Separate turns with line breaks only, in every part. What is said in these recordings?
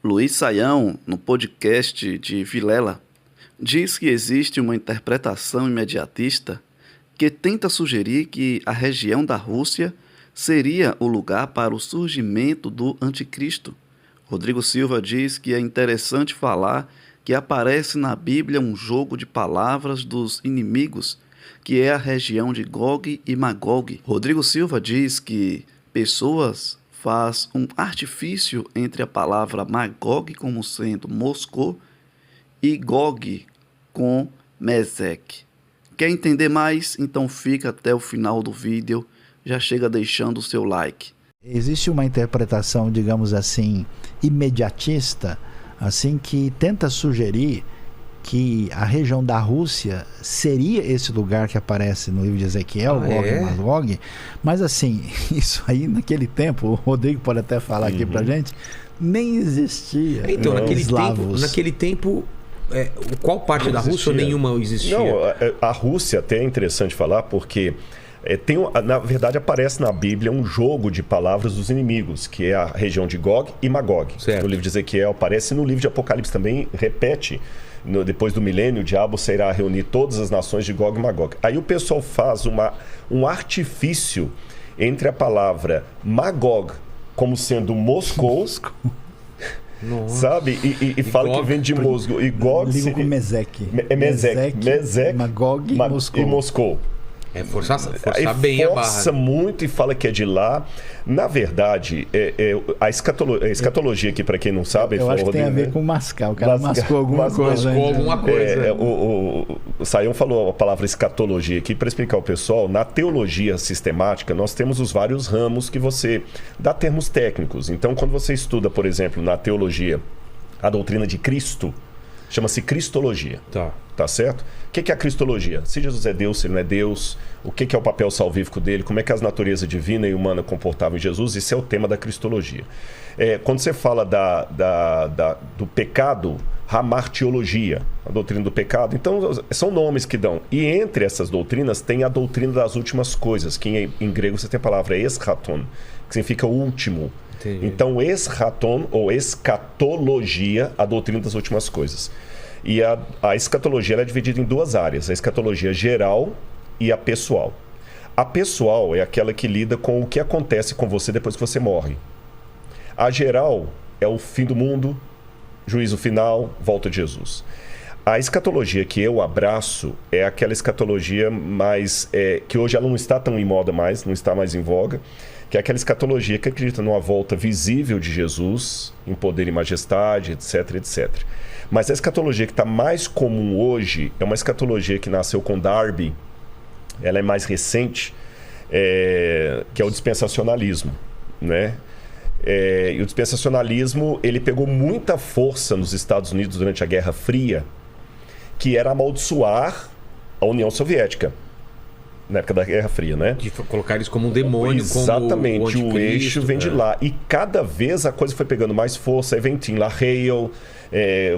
Luiz Saião, no podcast de Vilela, diz que existe uma interpretação imediatista que tenta sugerir que a região da Rússia seria o lugar para o surgimento do anticristo. Rodrigo Silva diz que é interessante falar que aparece na Bíblia um jogo de palavras dos inimigos, que é a região de Gog e Magog. Rodrigo Silva diz que pessoas faz um artifício entre a palavra Magog como sendo Moscou e Gog com Mesec. Quer entender mais? Então fica até o final do vídeo, já chega deixando o seu like.
Existe uma interpretação, digamos assim, imediatista, assim, que tenta sugerir que a região da Rússia seria esse lugar que aparece no livro de Ezequiel, Gog e Magog, mas assim, isso aí naquele tempo, o Rodrigo pode até falar aqui pra gente, nem existia.
Então, naquele tempo, qual parte da Rússia ou nenhuma existia?
Não, a Rússia até é interessante falar porque na verdade aparece na Bíblia um jogo de palavras dos inimigos, que é a região de Gog e Magog. Certo. No livro de Ezequiel aparece, no livro de Apocalipse também repete. Depois do milênio, o diabo será reunir todas as nações de Gog e Magog. Aí o pessoal faz um artifício entre a palavra Magog como sendo Moscou, sabe? E fala Gog, que vem de Moscou. E Gog
seria Mesec.
Mesec,
Magog
e Moscou.
Forçar bem a barra.
Força muito e fala que é de lá. Na verdade, a escatologia aqui, para quem não sabe...
Eu acho que tem a ver com mascar. O cara mascou alguma coisa.
O Saião falou a palavra escatologia aqui para explicar ao pessoal. Na teologia sistemática, nós temos os vários ramos que você dá termos técnicos. Então, quando você estuda, por exemplo, na teologia, a doutrina de Cristo, chama-se cristologia. Tá certo? O que é a cristologia? Se Jesus é Deus, se ele não é Deus, o que é o papel salvífico dele, como é que as naturezas divina e humana comportavam em Jesus, isso é o tema da cristologia. Quando você fala do pecado, hamartiologia, a doutrina do pecado, então são nomes que dão. E entre essas doutrinas tem a doutrina das últimas coisas, que em grego você tem a palavra eschaton, que significa último. Entendi. Então eschaton ou escatologia, a doutrina das últimas coisas. E a escatologia ela é dividida em duas áreas, a escatologia geral e a pessoal. A pessoal é aquela que lida com o que acontece com você depois que você morre. A geral é o fim do mundo, juízo final, volta de Jesus. A escatologia que eu abraço é aquela escatologia mais... que hoje ela não está tão em moda mais, não está mais em voga, que é aquela escatologia que acredita numa volta visível de Jesus, em poder e majestade, etc, etc. Mas a escatologia que está mais comum hoje é uma escatologia que nasceu com Darby, ela é mais recente, que é o dispensacionalismo, né? E o dispensacionalismo ele pegou muita força nos Estados Unidos durante a Guerra Fria, que era amaldiçoar a União Soviética. Na época da Guerra Fria, né? De
colocar eles como um demônio.
Exatamente,
como
o eixo vem de lá. E cada vez a coisa foi pegando mais força. Aí vem Tim LaHaye,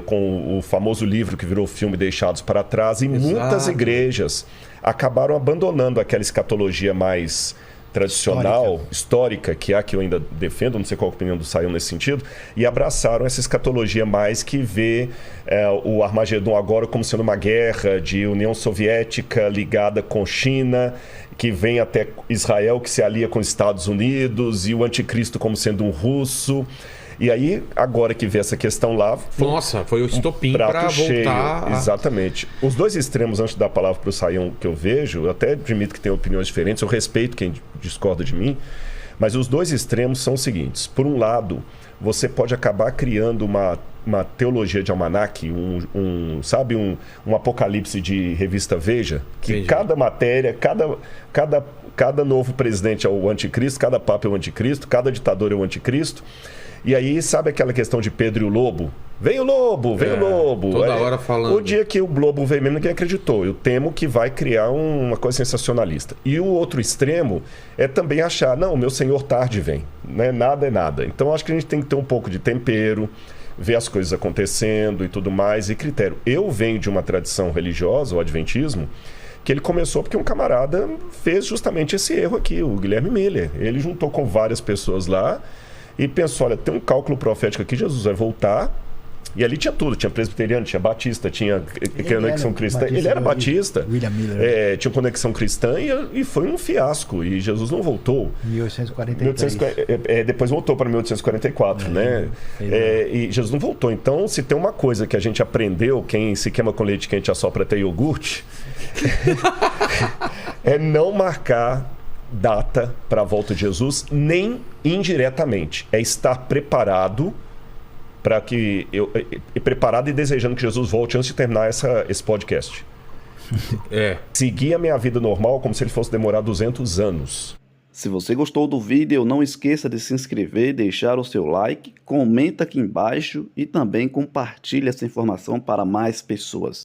com o famoso livro que virou filme Deixados para Trás. E muitas igrejas acabaram abandonando aquela escatologia mais tradicional, histórica, que é a que eu ainda defendo, não sei qual a opinião do Saião nesse sentido, e abraçaram essa escatologia mais que vê o Armagedon agora como sendo uma guerra de União Soviética ligada com China, que vem até Israel, que se alia com os Estados Unidos, e o anticristo como sendo um russo. E aí, agora que vê essa questão lá...
Foi o estopim para voltar...
Exatamente. Os dois extremos, antes de dar a palavra para o Saião, que eu vejo, eu até admito que tem opiniões diferentes, eu respeito quem discorda de mim, mas os dois extremos são os seguintes. Por um lado, você pode acabar criando uma teologia de almanaque, um apocalipse de revista Veja, que Entendi. Cada matéria, cada novo presidente é o anticristo, cada papa é o anticristo, cada ditador é o anticristo. E aí, sabe aquela questão de Pedro e o lobo? Vem o lobo, vem o lobo.
Toda hora falando.
O dia que o lobo veio mesmo, ninguém acreditou. Eu temo que vai criar uma coisa sensacionalista. E o outro extremo é também achar, não, o meu senhor tarde vem. Né? Nada é nada. Então, acho que a gente tem que ter um pouco de tempero, ver as coisas acontecendo e tudo mais, e critério. Eu venho de uma tradição religiosa, o adventismo, que ele começou porque um camarada fez justamente esse erro aqui, o Guilherme Miller. Ele juntou com várias pessoas lá, e pensou, olha, tem um cálculo profético aqui, Jesus vai voltar. E ali tinha tudo, tinha presbiteriano, tinha batista, tinha conexão cristã. Ele era batista,
William Miller.
Tinha conexão cristã e foi um fiasco. E Jesus não voltou.
1843.
Depois voltou para 1844, né? E Jesus não voltou. Então, se tem uma coisa que a gente aprendeu, quem se queima com leite quente assopra até iogurte, é não marcar data para a volta de Jesus, nem indiretamente. É estar preparado para que preparado e desejando que Jesus volte antes de terminar esse podcast. Seguir a minha vida normal como se ele fosse demorar 200 anos.
Se você gostou do vídeo, não esqueça de se inscrever, deixar o seu like, comenta aqui embaixo e também compartilhe essa informação para mais pessoas.